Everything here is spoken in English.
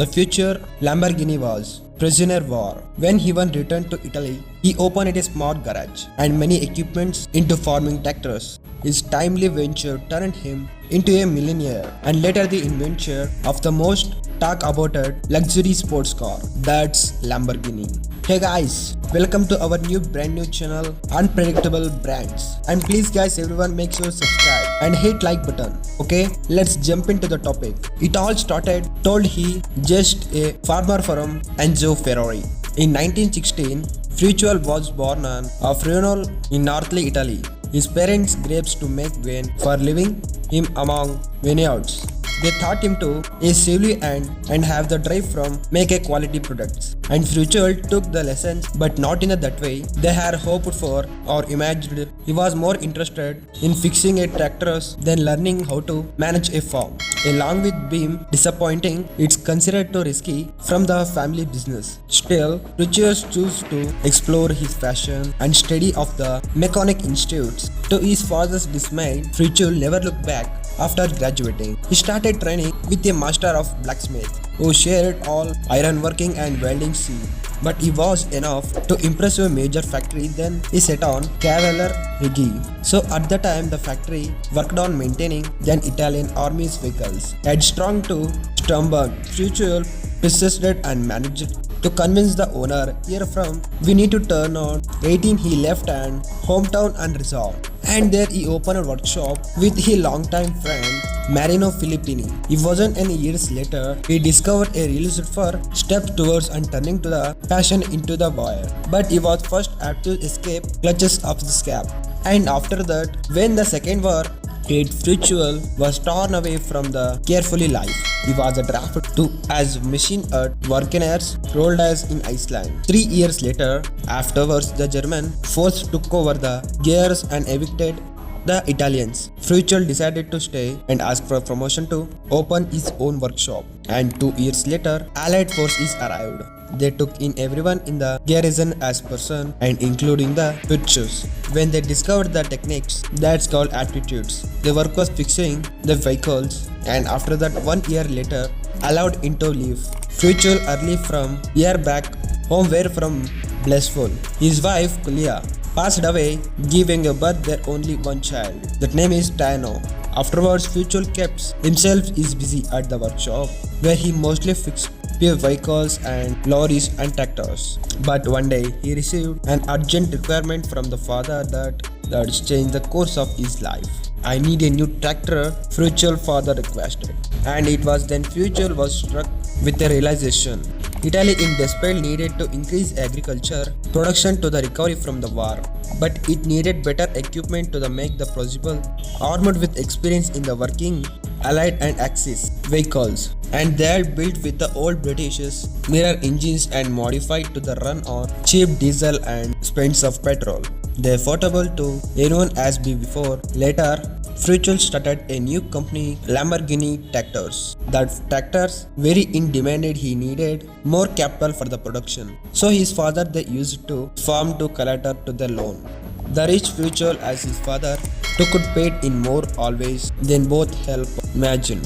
the future Lamborghini was prisoner war. When he once returned to Italy, he opened a small garage and many equipments into farming tractors. His timely venture turned him into a millionaire and later the inventor of the most talk about luxury sports car, that's Lamborghini. Hey guys, welcome to our brand new channel Unpredictable Brands, and please guys everyone make sure subscribe and hit like button. Okay, let's jump into the topic. It all started told he just a farmer from Enzo Ferrari. In 1916, Fruitual was born on a Friuli in northern Italy. His parents grapes to make wine for living him among vineyards. They taught him to a savvy and have the drive from make a quality products. And Fruitual took the lessons but not in that way they had hoped for or imagined. He was more interested in fixing a tractors than learning how to manage a farm. Along with being disappointing, it's considered too risky from the family business. Still, Fruitual chose to explore his passion and study of the mechanic institutes. To his father's dismay, Fruitual never looked back. After graduating, he started training with a master of blacksmith who shared all ironworking and welding skill. But he was enough to impress a major factory. Then he set on Cavalier Righi. So at the time the factory worked on maintaining the Italian army's vehicles. Headstrong to stubborn, Fruitual persisted and managed to convince the owner, here from we need to turn on 18. He left and hometown and resolved. And there he opened a workshop with his longtime friend Marino Filippini. It wasn't any years later he discovered a real for step towards and turning to the passion into the wire. But he was first had to escape clutches of the scab. And after that, when the second war hit, Fruitual was torn away from the carefully life. He was drafted to as machine at Workeners rolled as in Iceland. 3 years later, afterwards the German force took over the gears and evicted the Italians. Fruitual decided to stay and ask for promotion to open his own workshop. And 2 years later, Allied forces arrived. They took in everyone in the garrison as person and including the virtues. When they discovered the techniques, that's called aptitudes. The work was fixing the vehicles, and after that 1 year later, allowed into leave. Fruitual early from year back home were from blissful. His wife Kulia passed away, giving a birth their only one child. That name is Tano. Afterwards, Fruitual kept himself is busy at the workshop where he mostly fixed pure vehicles and lorries and tractors. But one day he received an urgent requirement from the father that's changed the course of his life. I need a new tractor, Fruitual father requested. And it was then Fruitual was struck with a realization. Italy in despair needed to increase agriculture production to the recovery from the war, but it needed better equipment to make the possible, armored with experience in the working Allied and Axis vehicles, and they are built with the old British's mirror engines and modified to the run on cheap diesel and spends of petrol. They affordable to anyone as before. Later, Fruitual started a new company, Lamborghini Tractors. That tractors very in demanded. He needed more capital for the production. So his father they used to farm to collateral to the loan. The rich Fruitual as his father took it paid in more always than both help imagine.